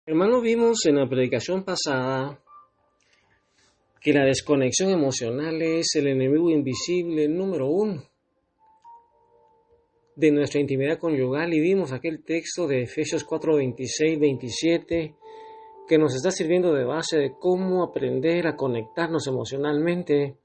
Hermano, vimos en la predicación pasada que la desconexión emocional es el enemigo invisible número uno de nuestra intimidad conyugal y vimos aquel texto de Efesios 4, 26, 27 que nos está sirviendo de base de cómo aprender a conectarnos emocionalmente.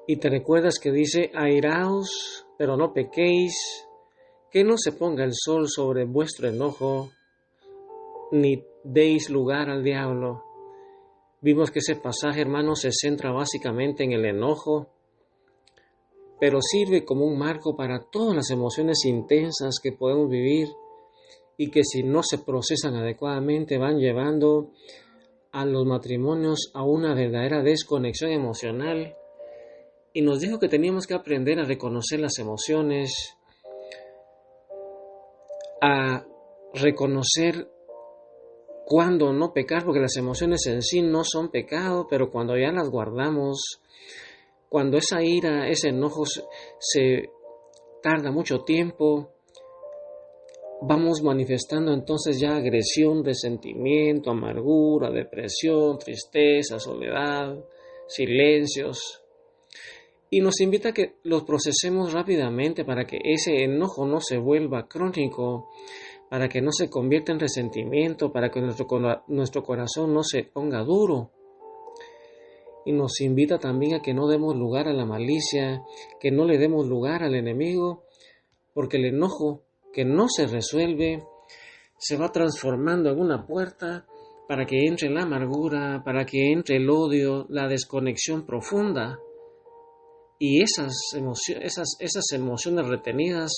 Y te recuerdas que dice: airaos, pero no pequéis, que no se ponga el sol sobre vuestro enojo, ni deis lugar al diablo. Vimos que ese pasaje, hermano, se centra básicamente en el enojo, pero sirve como un marco para todas las emociones intensas que podemos vivir y que si no se procesan adecuadamente van llevando a los matrimonios a una verdadera desconexión emocional. Y nos dijo que teníamos que aprender a reconocer las emociones, a reconocer cuándo no pecar, porque las emociones en sí no son pecado, pero cuando ya las guardamos, cuando esa ira, ese enojo se tarda mucho tiempo, vamos manifestando entonces ya agresión, resentimiento, amargura, depresión, tristeza, soledad, silencios. Y nos invita a que los procesemos rápidamente para que ese enojo no se vuelva crónico, para que no se convierta en resentimiento, para que nuestro corazón no se ponga duro. Y nos invita también a que no demos lugar a la malicia, que no le demos lugar al enemigo, porque el enojo que no se resuelve se va transformando en una puerta para que entre la amargura, para que entre el odio, la desconexión profunda. Y esas emociones retenidas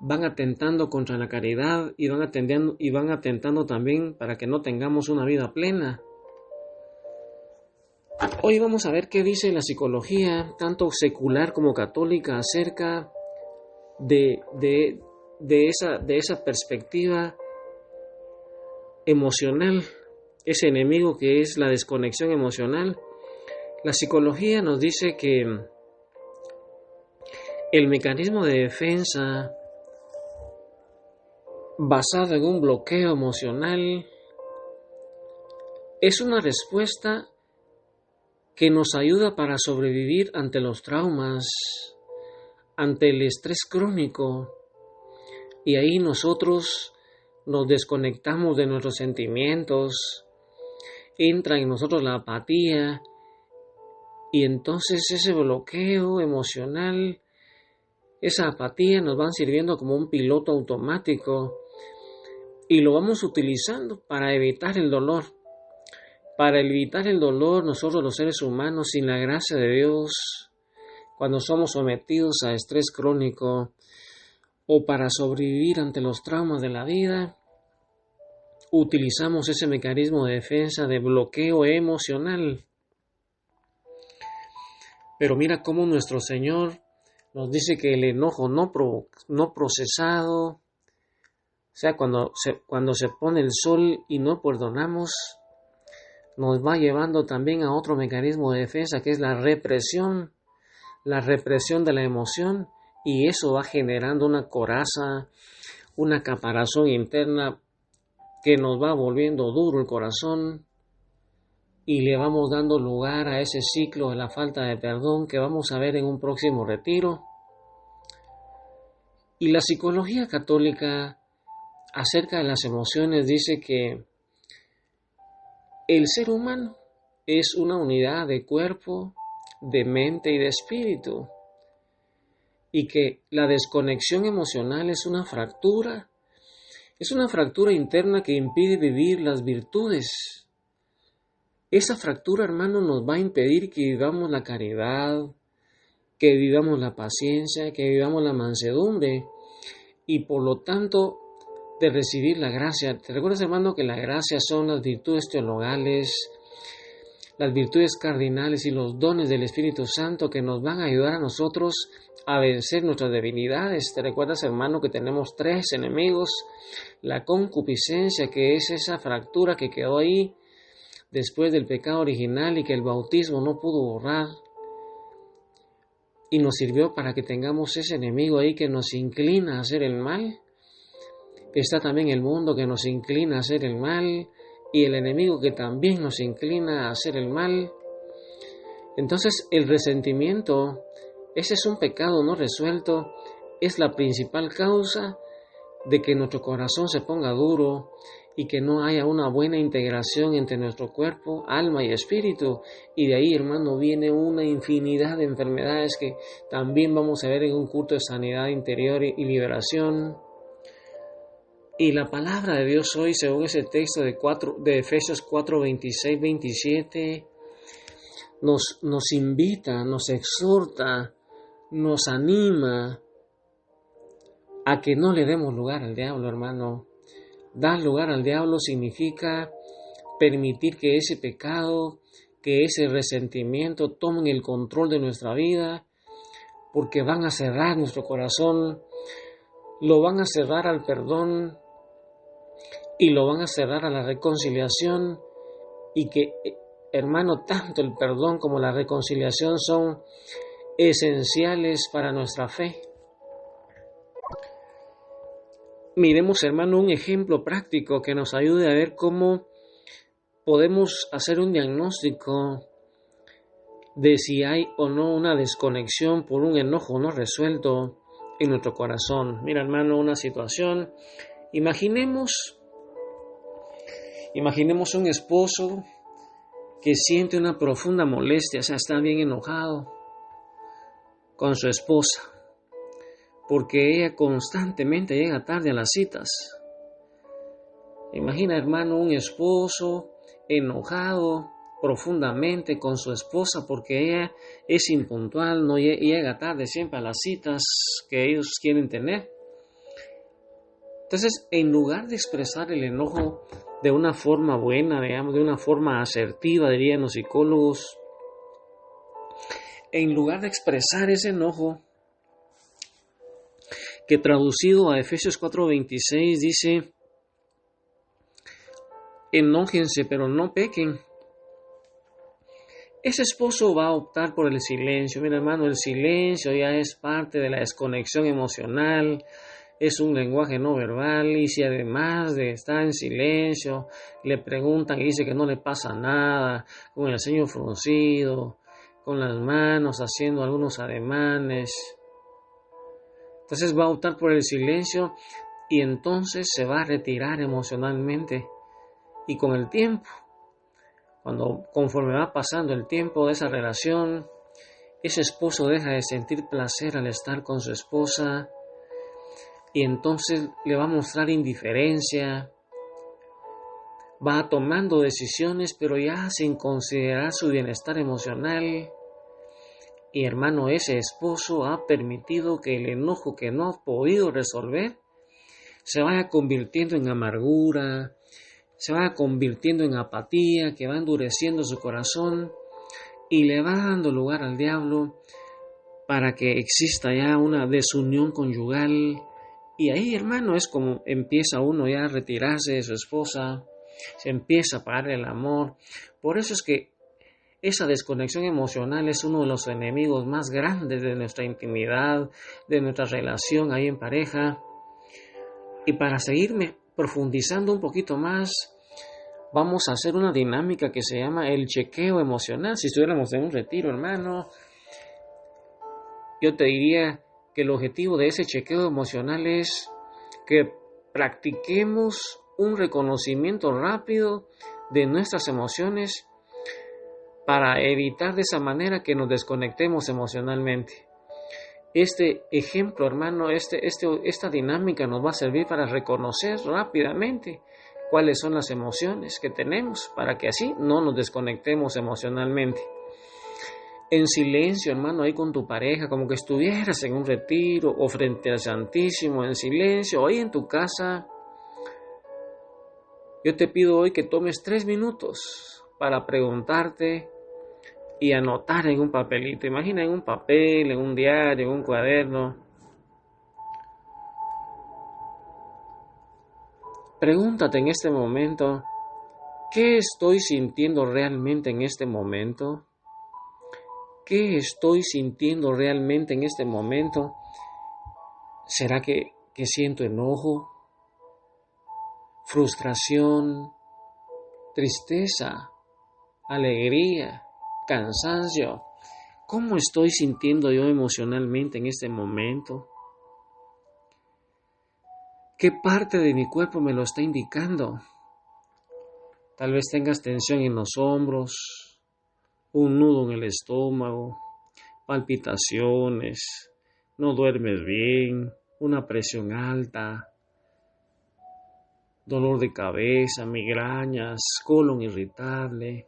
van atentando contra la caridad y van atentando también para que no tengamos una vida plena. Hoy vamos a ver qué dice la psicología, tanto secular como católica, acerca de esa perspectiva emocional, ese enemigo que es la desconexión emocional. La psicología nos dice que el mecanismo de defensa basado en un bloqueo emocional es una respuesta que nos ayuda para sobrevivir ante los traumas, ante el estrés crónico, y ahí nosotros nos desconectamos de nuestros sentimientos, entra en nosotros la apatía, y entonces ese bloqueo emocional, esa apatía nos van sirviendo como un piloto automático y lo vamos utilizando para evitar el dolor. Para evitar el dolor, nosotros los seres humanos, sin la gracia de Dios, cuando somos sometidos a estrés crónico o para sobrevivir ante los traumas de la vida, utilizamos ese mecanismo de defensa de bloqueo emocional. Pero mira cómo nuestro Señor nos dice que el enojo no procesado, o sea, cuando se pone el sol y no perdonamos, nos va llevando también a otro mecanismo de defensa que es la represión de la emoción, y eso va generando una coraza, una caparazón interna que nos va volviendo duro el corazón y le vamos dando lugar a ese ciclo de la falta de perdón que vamos a ver en un próximo retiro. Y la psicología católica acerca de las emociones dice que el ser humano es una unidad de cuerpo, de mente y de espíritu, y que la desconexión emocional es una fractura interna que impide vivir las virtudes. Esa fractura, hermano, nos va a impedir que vivamos la caridad, que vivamos la paciencia, que vivamos la mansedumbre, y por lo tanto de recibir la gracia. ¿Te recuerdas, hermano, que la gracia son las virtudes teologales, las virtudes cardinales y los dones del Espíritu Santo que nos van a ayudar a nosotros a vencer nuestras debilidades? ¿Te recuerdas, hermano, que tenemos 3 enemigos? La concupiscencia, que es esa fractura que quedó ahí después del pecado original y que el bautismo no pudo borrar, y nos sirvió para que tengamos ese enemigo ahí que nos inclina a hacer el mal. Está también el mundo que nos inclina a hacer el mal y el enemigo que también nos inclina a hacer el mal. Entonces el resentimiento, ese es un pecado no resuelto, es la principal causa de que nuestro corazón se ponga duro y que no haya una buena integración entre nuestro cuerpo, alma y espíritu. Y de ahí, hermano, viene una infinidad de enfermedades que también vamos a ver en un culto de sanidad interior y liberación. Y la palabra de Dios hoy, según ese texto de Efesios 4, 26, 27, nos invita, nos exhorta, nos anima a que no le demos lugar al diablo, hermano. Dar lugar al diablo significa permitir que ese pecado, que ese resentimiento tomen el control de nuestra vida, porque van a cerrar nuestro corazón, lo van a cerrar al perdón y lo van a cerrar a la reconciliación, y que, hermano, tanto el perdón como la reconciliación son esenciales para nuestra fe. Miremos, hermano, un ejemplo práctico que nos ayude a ver cómo podemos hacer un diagnóstico de si hay o no una desconexión por un enojo no resuelto en nuestro corazón. Mira, hermano, una situación. Imaginemos un esposo que siente una profunda molestia, o sea, está bien enojado con su esposa, porque ella constantemente llega tarde a las citas. Imagina, hermano, un esposo enojado profundamente con su esposa porque ella es impuntual, no llega tarde siempre a las citas que ellos quieren tener. Entonces, en lugar de expresar el enojo de una forma buena, digamos, de una forma asertiva, dirían los psicólogos, en lugar de expresar ese enojo, que traducido a Efesios 4:26 dice: enójense, pero no pequen. Ese esposo va a optar por el silencio. Mira, hermano, el silencio ya es parte de la desconexión emocional, es un lenguaje no verbal, y si además de estar en silencio, le preguntan y dice que no le pasa nada, con el ceño fruncido, con las manos haciendo algunos ademanes, entonces va a optar por el silencio y entonces se va a retirar emocionalmente. Y con el tiempo, conforme va pasando el tiempo de esa relación, ese esposo deja de sentir placer al estar con su esposa y entonces le va a mostrar indiferencia, va tomando decisiones pero ya sin considerar su bienestar emocional. Y hermano, ese esposo ha permitido que el enojo que no ha podido resolver se vaya convirtiendo en amargura, se va convirtiendo en apatía, que va endureciendo su corazón y le va dando lugar al diablo para que exista ya una desunión conyugal. Y ahí, hermano, es como empieza uno ya a retirarse de su esposa, se empieza a apagar el amor. Por eso es que esa desconexión emocional es uno de los enemigos más grandes de nuestra intimidad, de nuestra relación ahí en pareja. Y para seguirme profundizando un poquito más, vamos a hacer una dinámica que se llama el chequeo emocional. Si estuviéramos en un retiro, hermano, yo te diría que el objetivo de ese chequeo emocional es que practiquemos un reconocimiento rápido de nuestras emociones para evitar de esa manera que nos desconectemos emocionalmente. Este ejemplo, hermano, esta dinámica nos va a servir para reconocer rápidamente cuáles son las emociones que tenemos, para que así no nos desconectemos emocionalmente. En silencio, hermano, ahí con tu pareja, como que estuvieras en un retiro o frente al Santísimo, en silencio, o ahí en tu casa. Yo te pido hoy que tomes 3 minutos para preguntarte y anotar en un papelito. Imagina en un papel, en un diario, en un cuaderno. Pregúntate en este momento, ¿qué estoy sintiendo realmente en este momento? ¿Qué estoy sintiendo realmente en este momento? ¿Será que siento enojo? frustración, tristeza, alegría, cansancio. ¿Cómo estoy sintiendo yo emocionalmente en este momento? ¿Qué parte de mi cuerpo me lo está indicando? Tal vez tengas tensión en los hombros, un nudo en el estómago, palpitaciones, no duermes bien, una presión alta, dolor de cabeza, migrañas, colon irritable.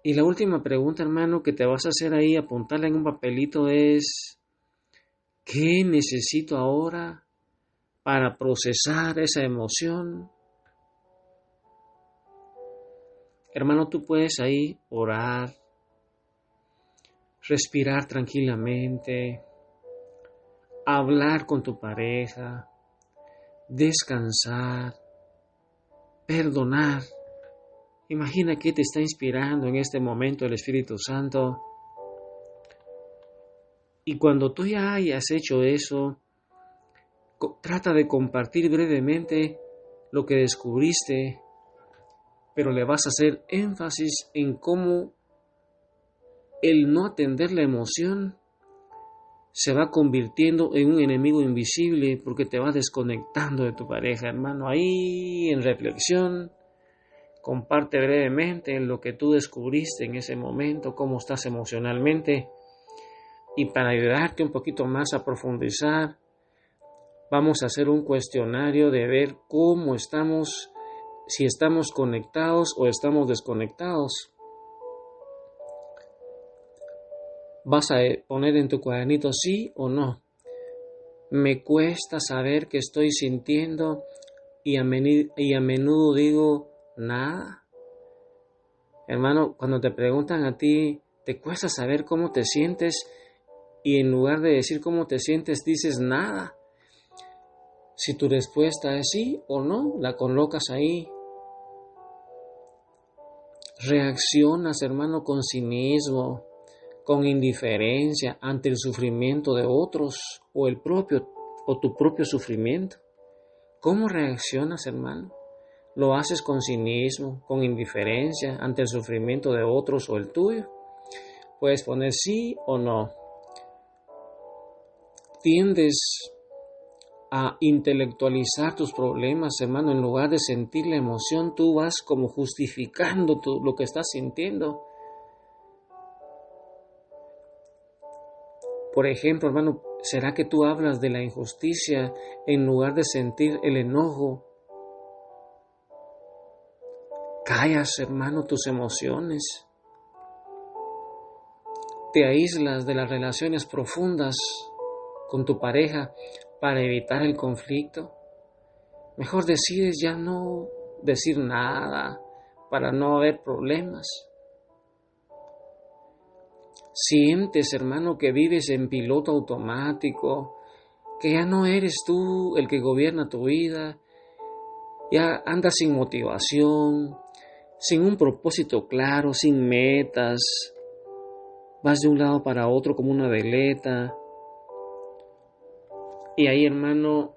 Y la última pregunta, hermano, que te vas a hacer ahí, apuntarla en un papelito es, ¿qué necesito ahora para procesar esa emoción? Hermano, tú puedes ahí orar, respirar tranquilamente, hablar con tu pareja, descansar, perdonar. Imagina que te está inspirando en este momento el Espíritu Santo. Y cuando tú ya hayas hecho eso, trata de compartir brevemente lo que descubriste, pero le vas a hacer énfasis en cómo el no atender la emoción se va convirtiendo en un enemigo invisible porque te va desconectando de tu pareja, hermano. Ahí en reflexión, comparte brevemente lo que tú descubriste en ese momento, cómo estás emocionalmente. Y para ayudarte un poquito más a profundizar, vamos a hacer un cuestionario de ver cómo estamos, si estamos conectados o estamos desconectados. Vas a poner en tu cuadernito sí o no. Me cuesta saber qué estoy sintiendo y a menudo digo nada. Hermano, cuando te preguntan a ti, ¿te cuesta saber cómo te sientes? Y en lugar de decir cómo te sientes, dices nada. Si tu respuesta es sí o no, la colocas ahí. Reaccionas, hermano, con cinismo, con indiferencia ante el sufrimiento de otros o tu propio sufrimiento. ¿Cómo reaccionas, hermano? ¿Lo haces con cinismo, con indiferencia ante el sufrimiento de otros o el tuyo? Puedes poner sí o no. Tiendes a intelectualizar tus problemas, hermano, en lugar de sentir la emoción, tú vas como justificando lo que estás sintiendo. Por ejemplo, hermano, ¿será que tú hablas de la injusticia en lugar de sentir el enojo? Callas, hermano, tus emociones. Te aíslas de las relaciones profundas con tu pareja para evitar el conflicto. Mejor decides ya no decir nada para no haber problemas. Sientes, hermano, que vives en piloto automático, que ya no eres tú el que gobierna tu vida, ya andas sin motivación, sin un propósito claro, sin metas, vas de un lado para otro como una veleta. Y ahí, hermano,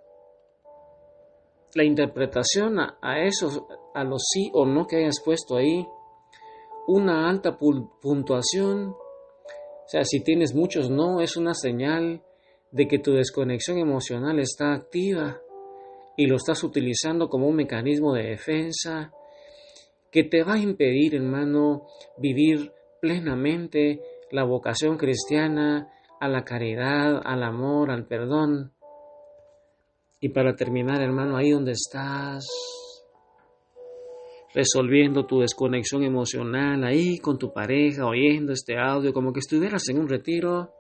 la interpretación a eso, a los sí o no que hayas puesto ahí, una alta puntuación, o sea, si tienes muchos no, es una señal de que tu desconexión emocional está activa y lo estás utilizando como un mecanismo de defensa que te va a impedir, hermano, vivir plenamente la vocación cristiana a la caridad, al amor, al perdón. Y para terminar, hermano, ahí donde estás, resolviendo tu desconexión emocional, ahí con tu pareja, oyendo este audio, como que estuvieras en un retiro.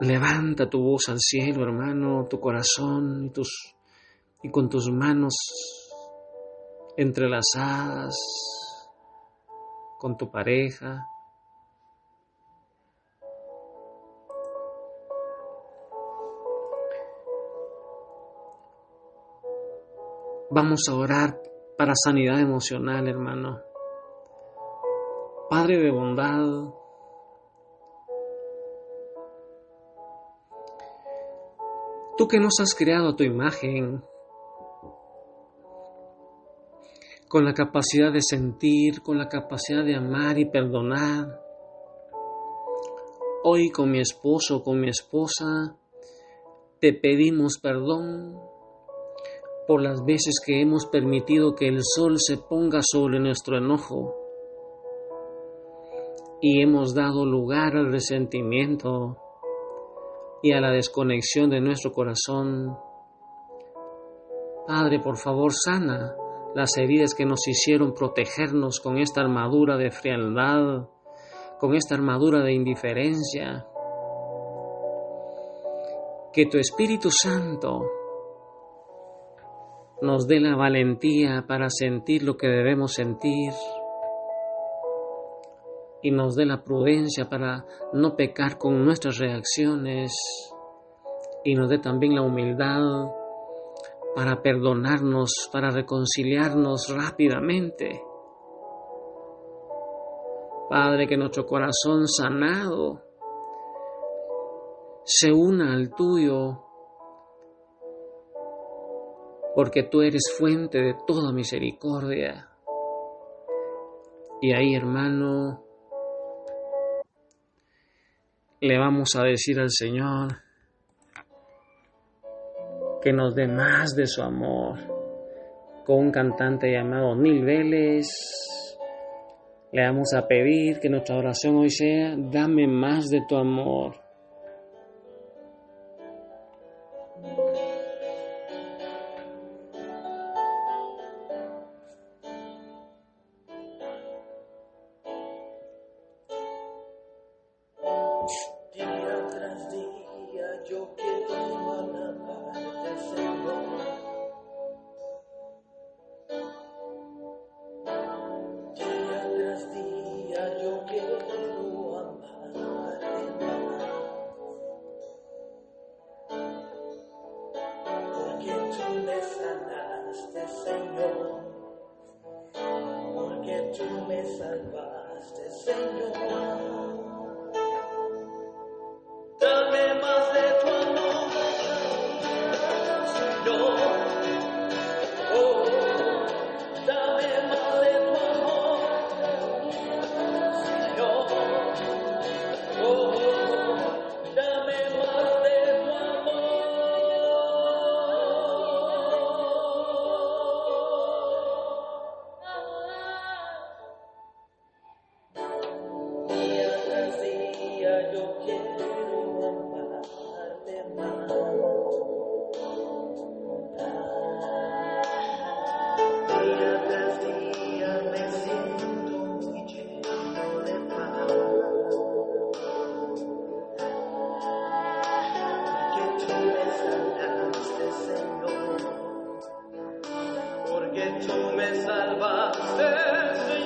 Levanta tu voz al cielo, hermano, tu corazón y con tus manos entrelazadas con tu pareja. Vamos a orar para sanidad emocional, hermano. Padre de bondad, tú que nos has creado a tu imagen, con la capacidad de sentir, con la capacidad de amar y perdonar. Hoy con mi esposo, con mi esposa, te pedimos perdón por las veces que hemos permitido que el sol se ponga sobre nuestro enojo y hemos dado lugar al resentimiento y a la desconexión de nuestro corazón. Padre, por favor, sana las heridas que nos hicieron protegernos con esta armadura de frialdad, con esta armadura de indiferencia. Que tu Espíritu Santo nos dé la valentía para sentir lo que debemos sentir y nos dé la prudencia para no pecar con nuestras reacciones y nos dé también la humildad para perdonarnos, para reconciliarnos rápidamente. Padre, que nuestro corazón sanado se una al tuyo, porque tú eres fuente de toda misericordia. Y ahí, hermano, le vamos a decir al Señor que nos dé más de su amor. Con un cantante llamado Nil Vélez, le vamos a pedir que nuestra oración hoy sea: dame más de tu amor. Tú me salvaste,